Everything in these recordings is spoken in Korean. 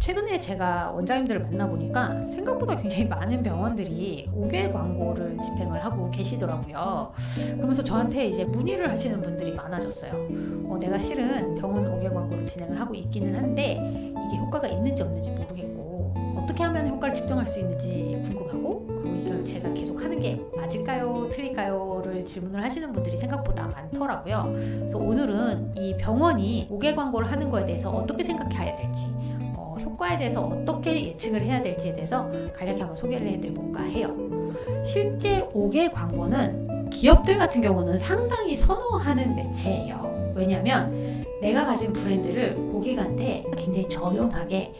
최근에 제가 원장님들을 만나보니까 생각보다 굉장히 많은 병원들이 5개 광고를 집행을 하고 계시더라고요. 그러면서 저한테 이제 문의를 하시는 분들이 많아졌어요. 내가 실은 병원 5개 광고를 진행을 하고 있기는 한데 이게 효과가 있는지 없는지 모르겠고 어떻게 하면 효과를 측정할 수 있는지 궁금하고, 그리고 이걸 제가 계속 하는 게 맞을까요? 틀릴까요?를 질문을 하시는 분들이 생각보다 많더라고요. 그래서 오늘은 이 병원이 5개 광고를 하는 거에 대해서 어떻게 생각해야 될지, 효과에 대해서 어떻게 예측을 해야 될지에 대해서 간략히 한번 소개를 해드려볼까 해요. 실제 5개 광고는 기업들 같은 경우는 상당히 선호하는 매체예요. 왜냐하면 내가 가진 브랜드를 고객한테 굉장히 저렴하게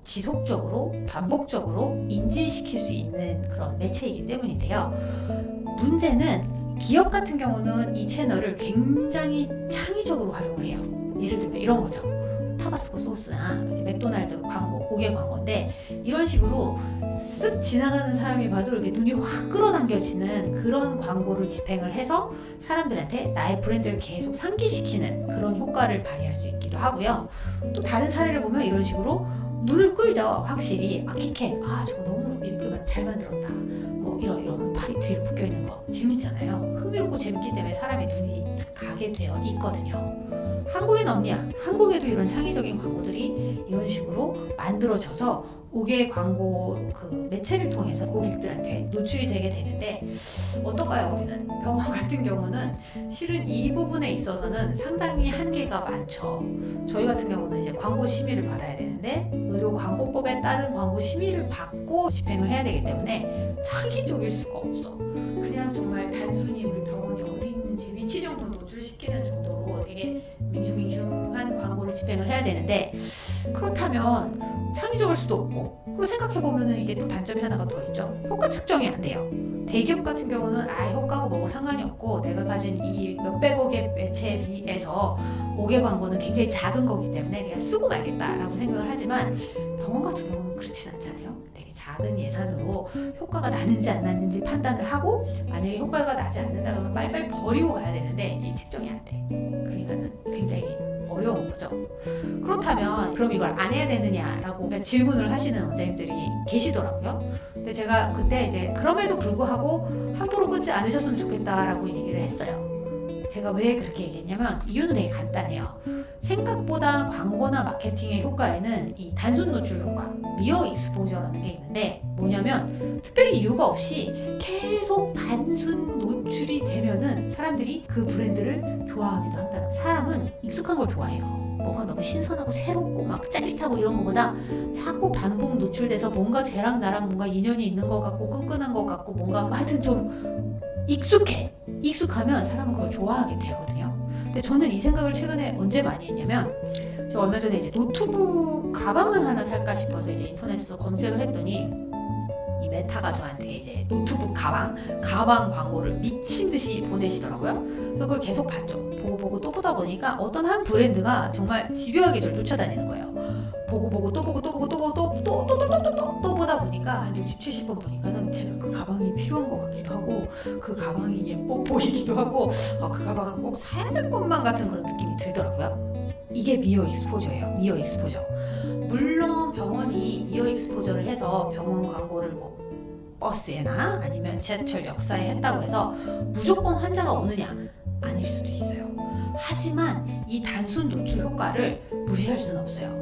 지속적으로 반복적으로 인지시킬 수 있는 그런 매체이기 때문인데요. 문제는 기업 같은 경우는 이 채널을 굉장히 창의적으로 활용을 해요. 예를 들면 이런 거죠. 타바스코 소스나 맥도날드 광고, 5개 광고인데 이런 식으로 쓱 지나가는 사람이 봐도 이렇게 눈이 확 끌어당겨지는 그런 광고를 집행을 해서 사람들한테 나의 브랜드를 계속 상기시키는 그런 효과를 발휘할 수 있기도 하고요. 또 다른 사례를 보면 이런 식으로 눈을 끌죠. 확실히 키캣, 저거 너무 이렇게 잘 만들었다, 뭐 이런 팔이 뒤로 묶여있는 거 재밌잖아요. 흥미롭고 재밌기 때문에 사람의 눈이 가게 되어 있거든요. 한국엔 없냐? 한국에도 이런 창의적인 광고들이 이런 식으로 만들어져서 5개의 광고 그 매체를 통해서 고객들한테 노출이 되게 되는데, 어떨까요? 우리는 병원 같은 경우는 실은 이 부분에 있어서는 상당히 한계가 많죠. 저희 같은 경우는 이제 광고 심의를 받아야 되는데 의료 광고법에 따른 광고 심의를 받고 집행을 해야 되기 때문에 창의적일 수가 없어. 그냥 정말 단순히 우리 병원이 어디 있는지 위치 정도 노출시키는 정도로 되게 밍숭밍숭한 광고를 집행을 해야 되는데, 그렇다면 창의적일 수도 없고, 그리고 생각해보면 이게 또 단점이 하나가 더 있죠. 효과 측정이 안 돼요. 대기업 같은 경우는 효과하고 뭐고 상관이 없고 내가 가진 이 몇백억의 매체에 비해서 5개 광고는 굉장히 작은 거기 때문에 그냥 쓰고 말겠다라고 생각을 하지만, 병원 같은 경우는 그렇진 않잖아요. 되게 작은 예산으로 효과가 나는지 안 나는지 판단을 하고, 만약에 효과가 나지 않는다 그러면 빨리빨리 버리고 가야 되는데 이 측정이 안 돼. 그러니까는 굉장히 어려운 거죠. 그렇다면 그럼 이걸 안 해야 되느냐라고 질문을 하시는 원장님들이 계시더라고요. 근데 제가 그때 이제 그럼에도 불구하고 함부로 끊지 않으셨으면 좋겠다라고 얘기를 했어요. 제가 왜 그렇게 얘기했냐면 이유는 되게 간단해요. 생각보다 광고나 마케팅의 효과에는 이 단순 노출 효과, 미어 익스포저라는 게 있는데, 뭐냐면 특별히 이유가 없이 계속 단순 노출이 되면은 사람들이 그 브랜드를 좋아하기도 한다. 사람은 익숙한 걸 좋아해요. 뭐가 너무 신선하고 새롭고 막 짜릿하고 이런 것보다 자꾸 반복 노출돼서 뭔가 쟤랑 나랑 뭔가 인연이 있는 것 같고 끈끈한 것 같고 뭔가 하여튼 좀 익숙하면 사람은 그걸 좋아하게 되거든요. 근데 저는 이 생각을 최근에 언제 많이 했냐면, 제가 얼마 전에 이제 노트북 가방을 하나 살까 싶어서 이제 인터넷에서 검색을 했더니 이 메타가 저한테 이제 노트북 가방 광고를 미친 듯이 보내시더라고요. 그래서 그걸 계속 봤죠. 보고 또 보다 보니까 어떤 한 브랜드가 정말 집요하게 저를 쫓아다니는 거예요. 보고 또 보다 보니까 한 60, 70번 보니까는 제가 그 가방이 필요한 것 같기도 하고, 그 가방이 예뻐 보이기도 하고, 그 가방을 꼭 사야 될 것만 같은 그런 느낌이 들더라고요. 이게 미어 익스포저예요. 미어 익스포저. 물론 병원이 미어 익스포저를 해서 병원 광고를 뭐 버스에나 아니면 지하철 역사에 했다고 해서 무조건 환자가 오느냐? 아닐 수도 있어요. 하지만 이 단순 노출 효과를 무시할 수는 없어요.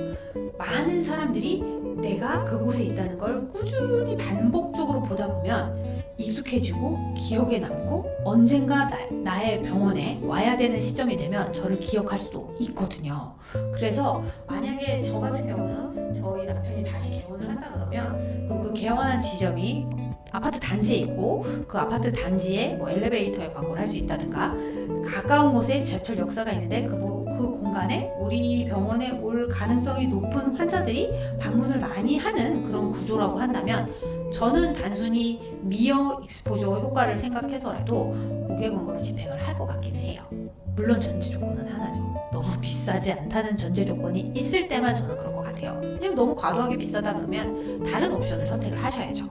많은 사람들이 내가 그곳에 있다는 걸 꾸준히 반복적으로 보다 보면 익숙해지고 기억에 남고 언젠가 나의 병원에 와야 되는 시점이 되면 저를 기억할 수도 있거든요. 그래서 만약에 저 같은 경우는 저희 남편이 다시 개원을 한다 그러면, 그리고 그 개원한 지점이 아파트 단지에 있고 그 아파트 단지에 뭐 엘리베이터에 광고를 할 수 있다든가, 가까운 곳에 지하철 역사가 있는데 그 공간에 우리 병원에 올 가능성이 높은 환자들이 방문을 많이 하는 그런 구조라고 한다면, 저는 단순히 미어 익스포저 효과를 생각해서라도 5개 광고를 집행을 할 것 같기는 해요. 물론 전제 조건은 하나죠. 너무 비싸지 않다는 전제 조건이 있을 때만 저는 그럴 것 같아요. 왜냐면 너무 과도하게 비싸다 그러면 다른 옵션을 선택을 하셔야죠.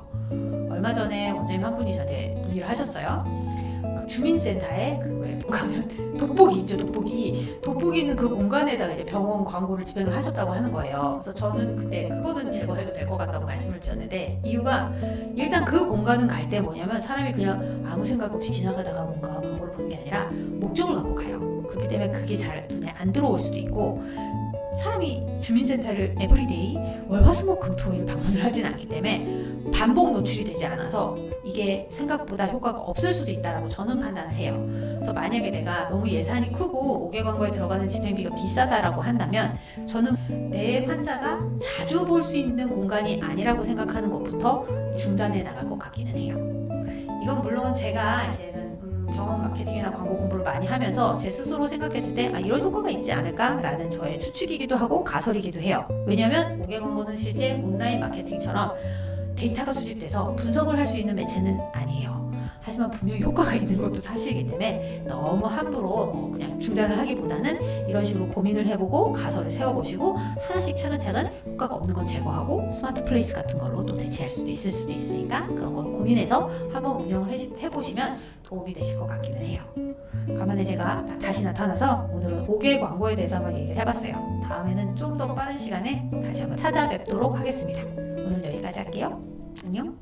얼마 전에 원장님 한 분이 저한테 문의를 하셨어요. 주민센터에 그왜 가면 돋보기 있죠. 돋보기는 그 공간에다가 이제 병원 광고를 집행을 하셨다고 하는 거예요. 그래서 저는 그때 그거는 제거해도 될 것 같다고 말씀을 드렸는데, 이유가 일단 그 공간은 갈 때 뭐냐면 사람이 그냥 아무 생각 없이 지나가다가 뭔가 광고를 보는 게 아니라 목적을 갖고 가요. 그렇기 때문에 그게 잘 눈에 안 들어올 수도 있고, 사람이 주민센터를 에브리데이 월화수목금토일 방문을 하진 않기 때문에 반복 노출이 되지 않아서 이게 생각보다 효과가 없을 수도 있다라고 저는 판단을 해요. 그래서 만약에 내가 너무 예산이 크고 5개 광고에 들어가는 집행비가 비싸다라고 한다면, 저는 내 환자가 자주 볼 수 있는 공간이 아니라고 생각하는 것부터 중단해 나갈 것 같기는 해요. 이건 물론 제가 이제는 병원 마케팅이나 광고 공부를 많이 하면서 제 스스로 생각했을 때 이런 효과가 있지 않을까라는 저의 추측이기도 하고 가설이기도 해요. 왜냐하면 5개 광고는 실제 온라인 마케팅처럼 데이터가 수집돼서 분석을 할 수 있는 매체는 아니에요. 하지만 분명히 효과가 있는 것도 사실이기 때문에 너무 함부로 그냥 중단을 하기보다는 이런 식으로 고민을 해보고 가설을 세워보시고 하나씩 차근차근 효과가 없는 건 제거하고 스마트 플레이스 같은 걸로 또 대체할 수도 있을 수도 있으니까 그런 걸 고민해서 한번 운영을 해보시면 도움이 되실 것 같기는 해요. 간만에 제가 다시 나타나서 오늘은 5개 광고에 대해서 한번 얘기를 해봤어요. 다음에는 좀 더 빠른 시간에 다시 한번 찾아뵙도록 하겠습니다. 오늘 여기까지 할게요. 안녕.